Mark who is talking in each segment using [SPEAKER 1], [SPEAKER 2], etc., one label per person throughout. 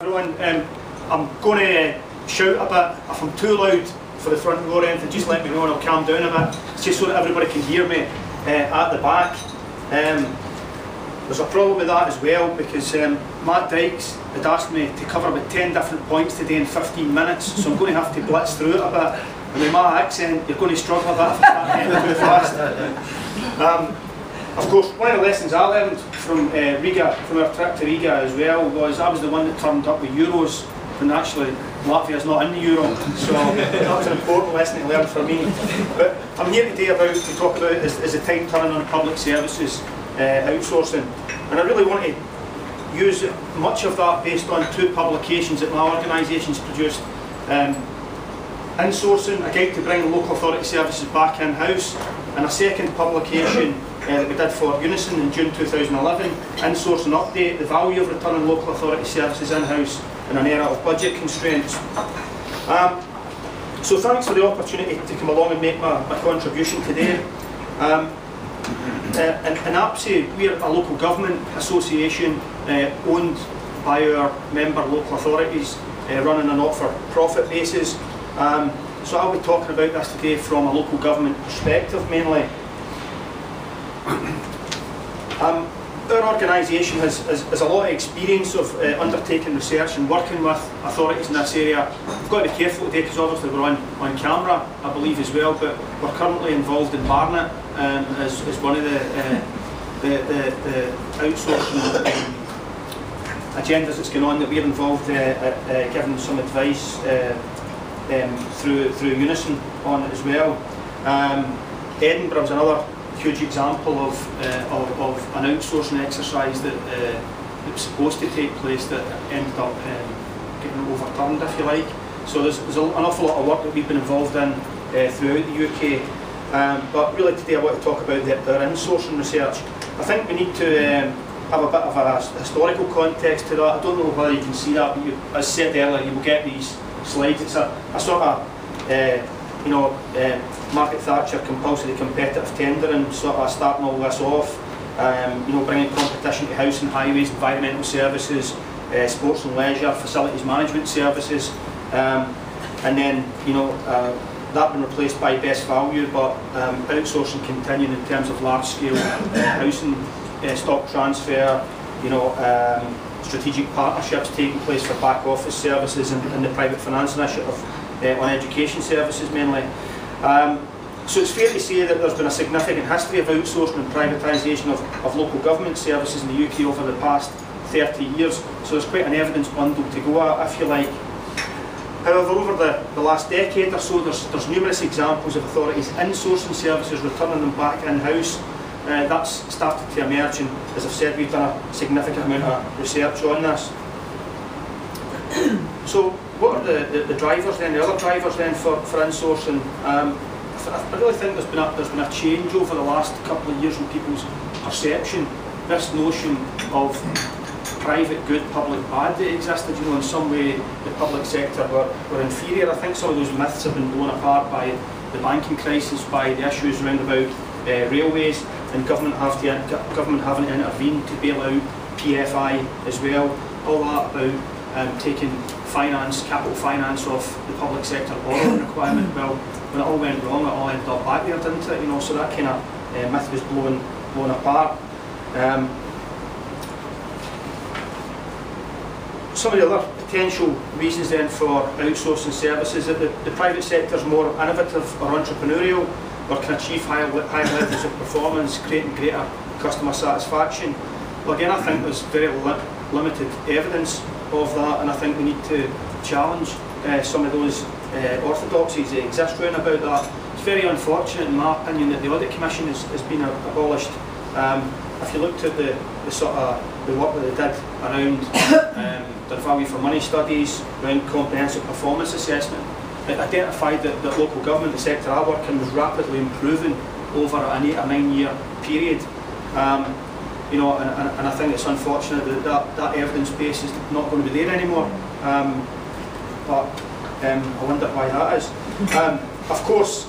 [SPEAKER 1] Everyone, I'm going to shout a bit. If I'm too loud for the front row or anything, just let me know and I'll calm down a bit. It's just so that everybody can hear me at the back. There's a problem with that as well because Matt Dykes had asked me to cover about 10 different points today in 15 minutes, so I'm going to have to blitz through it a bit. And with my accent, you're going to struggle a bit if I can't get too fast. Of course, one of the lessons I learned from Riga, from our trip to Riga as well, was I was the one that turned up with euros when actually Latvia's not in the euro. So that was an important lesson to learn for me. But I'm here today to talk about is the time turning on public services outsourcing, and I really want to use much of that based on two publications that my organisation's produced. Insourcing, a guide to bringing local authority services back in-house, and a second publication that we did for Unison in June 2011, Insourcing Update, the value of returning local authority services in-house in an era of budget constraints. So thanks for the opportunity to come along and make my contribution today. In APSI, we're a local government association owned by our member local authorities, running a not-for-profit basis. So I'll be talking about this today from a local government perspective mainly. Our organisation has a lot of experience of undertaking research and working with authorities in this area. We've got to be careful today because obviously we're on camera, I believe, as well, but we're currently involved in Barnet as one of the outsourcing agendas that's going on, that we're involved giving some advice through Unison on it as well. Edinburgh was another huge example of an outsourcing exercise that was supposed to take place that ended up getting overturned, if you like. So there's an awful lot of work that we've been involved in throughout the UK. But really today I want to talk about our insourcing research. I think we need to have a bit of a historical context to that. I don't know whether you can see that, but as I said earlier, you will get these slides. It's a sort of Margaret Thatcher compulsory competitive tendering, sort of starting all this off, bringing competition to housing, highways, environmental services, sports and leisure, facilities management services, and then that been replaced by best value, but outsourcing continuing in terms of large scale housing stock transfer, strategic partnerships taking place for back office services and the private finance initiative on education services mainly. So it's fair to say that there's been a significant history of outsourcing and privatisation of local government services in the UK over the past 30 years, so there's quite an evidence bundle to go at, if you like. However, over the last decade or so, there's numerous examples of authorities insourcing services, returning them back in-house. That's started to emerge, and as I've said, we've done a significant amount of research on this. So what are the drivers then, the other drivers then for insourcing? I really think there's been a change over the last couple of years in people's perception. This notion of private good, public bad that existed, in some way the public sector were inferior. I think some of those myths have been blown apart by the banking crisis, by the issues around about railways, and government having to intervene to bail out PFI as well. All that about taking capital finance off the public sector borrowing requirement. Well, when it all went wrong, it all ended up backward, didn't it? So that kind of myth was blown apart. Some of the other potential reasons then for outsourcing services is that the private sector is more innovative or entrepreneurial, or can achieve higher levels of performance, creating greater customer satisfaction. Well, again, I think there's very limited evidence of that, and I think we need to challenge some of those orthodoxies that exist around about that. It's very unfortunate, in my opinion, that the Audit Commission has been abolished. If you looked at the work that they did around the value for money studies, around comprehensive performance assessment, it identified that local government, the sector I work in, was rapidly improving over an 8 or 9 year period. And I think it's unfortunate that evidence base is not going to be there anymore. But I wonder why that is. Of course,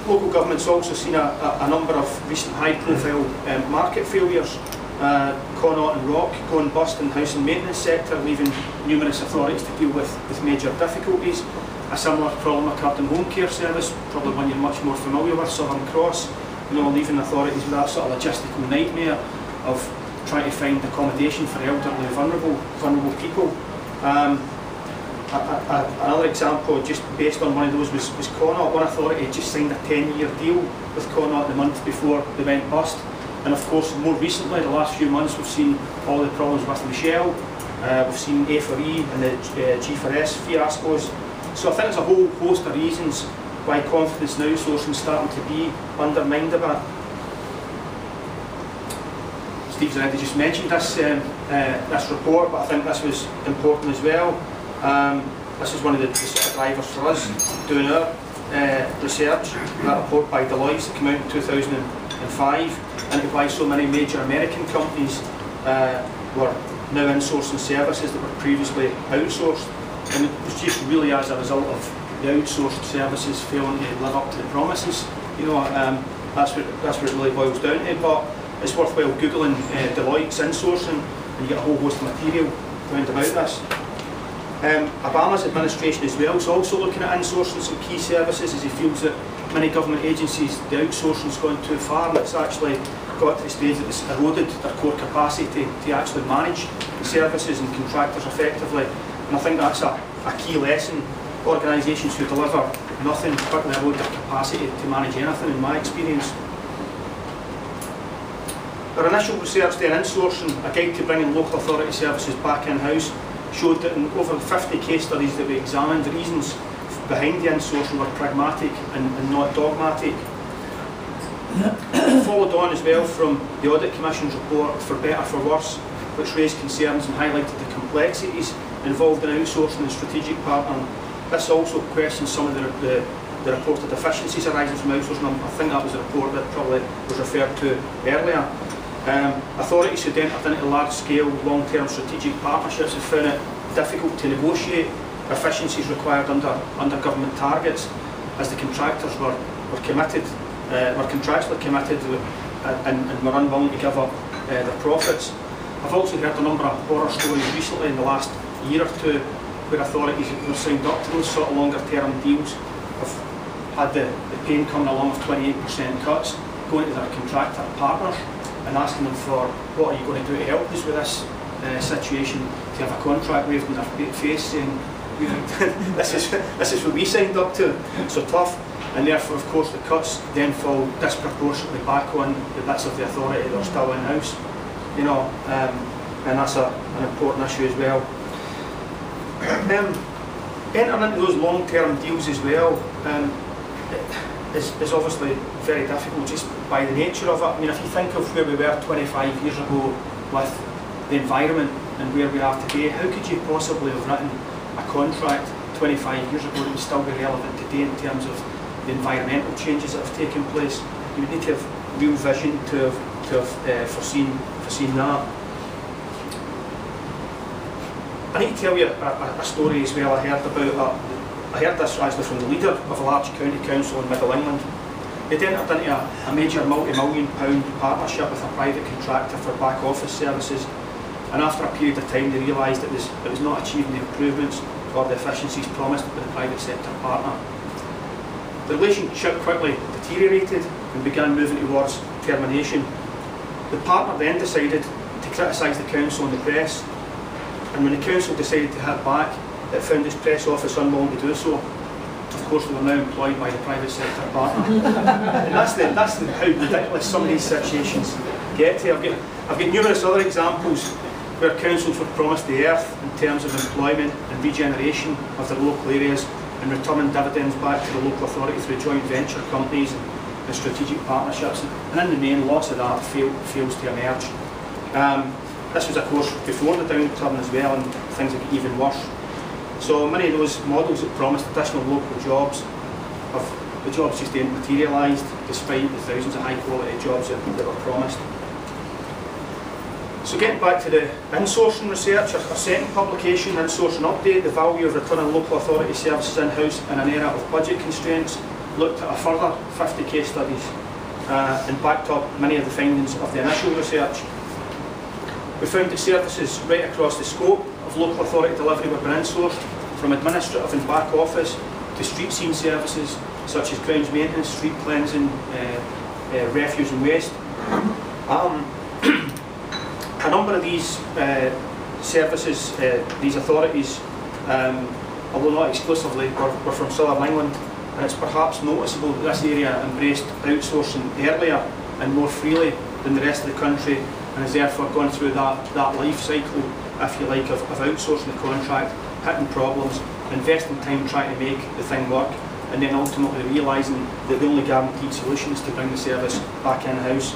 [SPEAKER 1] local government's also seen a number of recent high-profile market failures Connaught and Rock going bust in the house and maintenance sector, leaving numerous authorities to deal with major difficulties. A similar problem occurred in home care service, probably one you're much more familiar with, Southern Cross, leaving authorities with that sort of logistical nightmare of trying to find accommodation for elderly, vulnerable people. Another example, just based on one of those, was Connaught. One authority had just signed a 10-year deal with Connaught the month before they went bust. And of course, more recently, the last few months, we've seen all the problems with Michelle. We've seen A4E and the G4S fiascos. So I think there's a whole host of reasons why confidence in outsourcing is starting to be undermined a bit. Steve's already just mentioned this report, but I think this was important as well. This is one of the sort of drivers for us doing our research. That report by Deloitte that came out in 2005, and why so many major American companies were now insourcing services that were previously outsourced. And it was just really as a result of the outsourced services failing to live up to the promises. That's what it really boils down to. But it's worthwhile Googling Deloitte's insourcing, and you get a whole host of material around about this. Obama's administration as well is also looking at insourcing some key services, as he feels that many government agencies, the outsourcing's gone too far, and it's actually got to the stage that it's eroded their core capacity to actually manage the services and contractors effectively. And I think that's a key lesson. Organisations who deliver nothing quickly erode their capacity to manage anything, in my experience. Our initial research then, Insourcing, a guide to bringing local authority services back in-house, showed that in over 50 case studies that we examined, the reasons behind the insourcing were pragmatic and not dogmatic. Followed on as well from the Audit Commission's report, For Better For Worse, which raised concerns and highlighted the complexities involved in outsourcing and strategic partnering. This also questions some of the reported deficiencies arising from outsourcing. I think that was a report that probably was referred to earlier. Authorities who entered into large-scale, long-term strategic partnerships have found it difficult to negotiate efficiencies required under government targets, as the contractors were contractually committed and were unwilling to give up their profits. I've also heard a number of horror stories recently in the last year or two where authorities who were signed up to those sort of longer-term deals have had the pain coming along of 28% cuts, going to their contractor partners and asking them for, what are you going to do to help us with this situation, to have a contract waved in their face saying, this is what we signed up to, so tough. And therefore, of course, the cuts then fall disproportionately back on the bits of the authority that are still in-house. And that's an important issue as well. Entering into those long-term deals as well is obviously very difficult just by the nature of it. I mean, if you think of where we were 25 years ago with the environment and where we are today, how could you possibly have written a contract 25 years ago that would still be relevant today in terms of the environmental changes that have taken place? You would need to have real vision to have foreseen that. I need to tell you a story as well. I heard this actually from the leader of a large county council in Middle England. They'd entered into a major multi-million-pound partnership with a private contractor for back office services, and after a period of time they realised it was not achieving the improvements or the efficiencies promised by the private sector partner. The relationship quickly deteriorated and began moving towards termination. The partner then decided to criticise the council in the press, and when the council decided to hit back, it found its press office unwilling to do so. Of course, they were now employed by the private sector partner. And that's how ridiculous some of these situations get to. I've got numerous other examples where councils were promised the earth in terms of employment and regeneration of their local areas and returning dividends back to the local authority through joint venture companies and strategic partnerships. And in the main, lots of that fails to emerge. This was, of course, before the downturn as well, and things have got even worse. So many of those models that promised additional local jobs, the jobs just didn't materialise, despite the thousands of high-quality jobs that were promised. So getting back to the insourcing research, our second publication, Insourcing Update, the value of returning local authority services in-house in an era of budget constraints, looked at a further 50 case studies and backed up many of the findings of the initial research. We found that services right across the scope of local authority delivery were being insourced, from administrative and back office to street scene services such as grounds maintenance, street cleansing, refuse and waste. A number of these services, these authorities, although not exclusively, were from Southern England, and it's perhaps noticeable that this area embraced outsourcing earlier and more freely than the rest of the country, and has therefore gone through that life cycle, if you like, of outsourcing the contract, hitting problems, investing time trying to make the thing work, and then ultimately realising that the only guaranteed solution is to bring the service back in-house.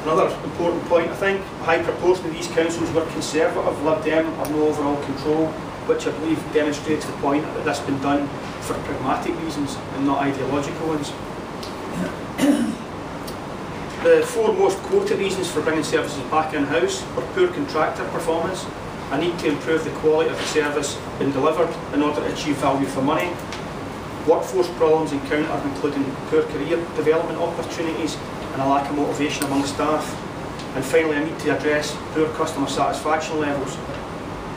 [SPEAKER 1] Another important point, I think, a high proportion of these councils were Conservative, Lib Dem, or no overall control, which I believe demonstrates the point that this has been done for pragmatic reasons and not ideological ones. The four most quoted reasons for bringing services back in-house were poor contractor performance, a need to improve the quality of the service being delivered in order to achieve value for money, workforce problems encountered including poor career development opportunities and a lack of motivation among staff, and finally a need to address poor customer satisfaction levels.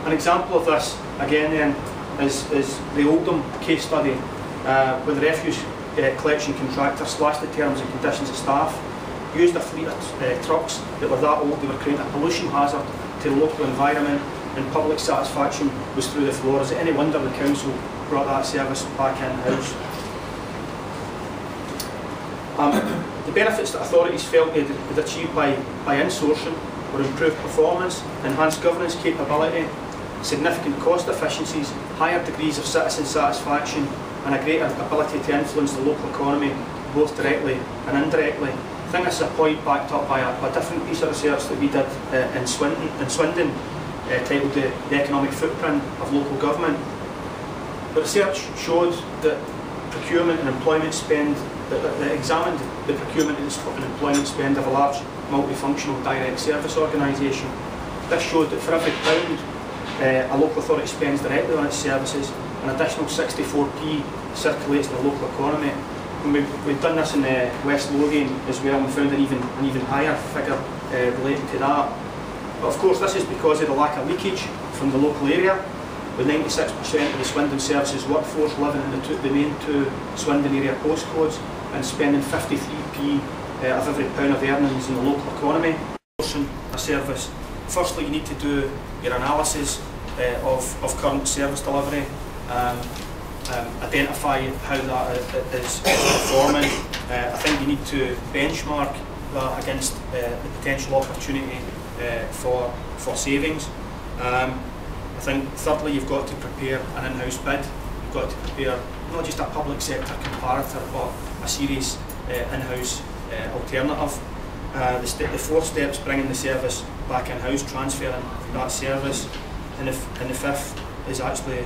[SPEAKER 1] An example of this, again then, is the Oldham case study, where the refuse collection contractor slashed the terms and conditions of staff, used a fleet of trucks that were that old they were creating a pollution hazard to the local environment, and public satisfaction was through the floor. Is it any wonder the council brought that service back in-house? The benefits that authorities felt they'd achieved by insourcing were improved performance, enhanced governance capability, significant cost efficiencies, higher degrees of citizen satisfaction, and a greater ability to influence the local economy both directly and indirectly. I think this is a point backed up by a different piece of research that we did in Swindon, titled the Economic Footprint of Local Government. The research showed that procurement and employment spend, that examined the procurement and employment spend of a large multifunctional direct service organisation. This showed that for every pound a local authority spends directly on its services, an additional 64p circulates in the local economy. And we've done this in West Lothian as well, and found an even higher figure related to that. But of course this is because of the lack of leakage from the local area, with 96% of the Swindon services workforce living in the main two Swindon area postcodes and spending 53p of every pound of earnings in the local economy. A service, firstly you need to do your analysis of current service delivery, identify how that is performing. I think you need to benchmark that against the potential opportunity for savings. I think thirdly you've got to prepare an in-house bid. You've got to prepare not just a public sector comparator but a serious in-house alternative. The fourth step is bringing the service back in-house, transferring that service, and the fifth is actually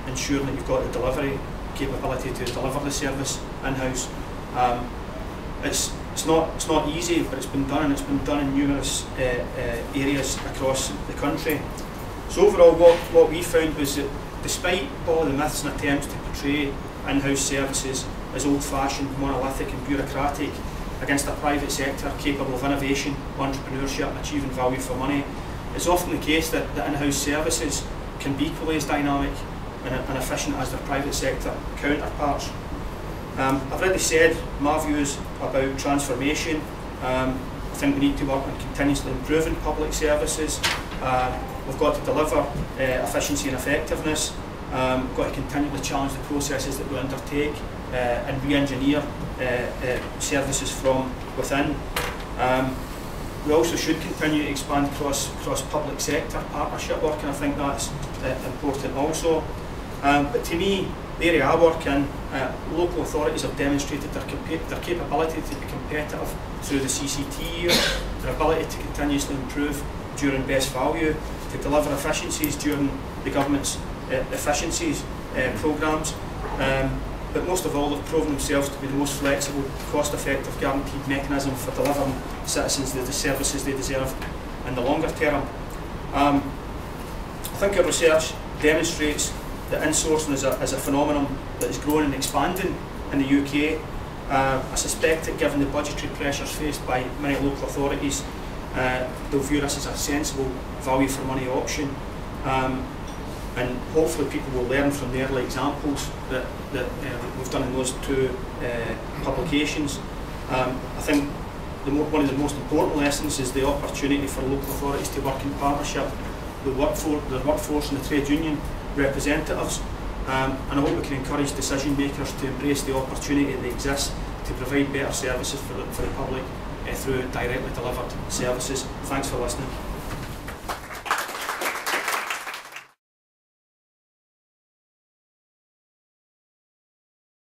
[SPEAKER 1] ensuring that you've got the delivery capability to deliver the service in-house. It's not easy, but it's been done, and it's been done in numerous areas across the country. So overall, what we found was that despite all the myths and attempts to portray in-house services as old-fashioned, monolithic and bureaucratic against a private sector capable of innovation, entrepreneurship and achieving value for money, it's often the case that in-house services can be equally as dynamic and efficient as their private sector counterparts. I've already said my views about transformation. I think we need to work on continuously improving public services. We've got to deliver efficiency and effectiveness. We've got to continually challenge the processes that we undertake and re-engineer services from within. We also should continue to expand across public sector partnership work, and I think that's important also. But to me, the area I work in, local authorities have demonstrated their capability to be competitive through the CCT year, their ability to continuously improve during best value, to deliver efficiencies during the government's efficiencies programmes, but most of all they've proven themselves to be the most flexible, cost-effective, guaranteed mechanism for delivering citizens the services they deserve in the longer term. I think our research demonstrates that insourcing is a phenomenon that is growing and expanding in the UK, I suspect that given the budgetary pressures faced by many local authorities, they'll view this as a sensible value for money option, and hopefully people will learn from the early examples that we've done in those two publications. I think one of the most important lessons is the opportunity for local authorities to work in partnership with the workforce and the trade union representatives, and I hope we can encourage decision makers to embrace the opportunity that exists to provide better services for the public through directly delivered services. Thanks for listening.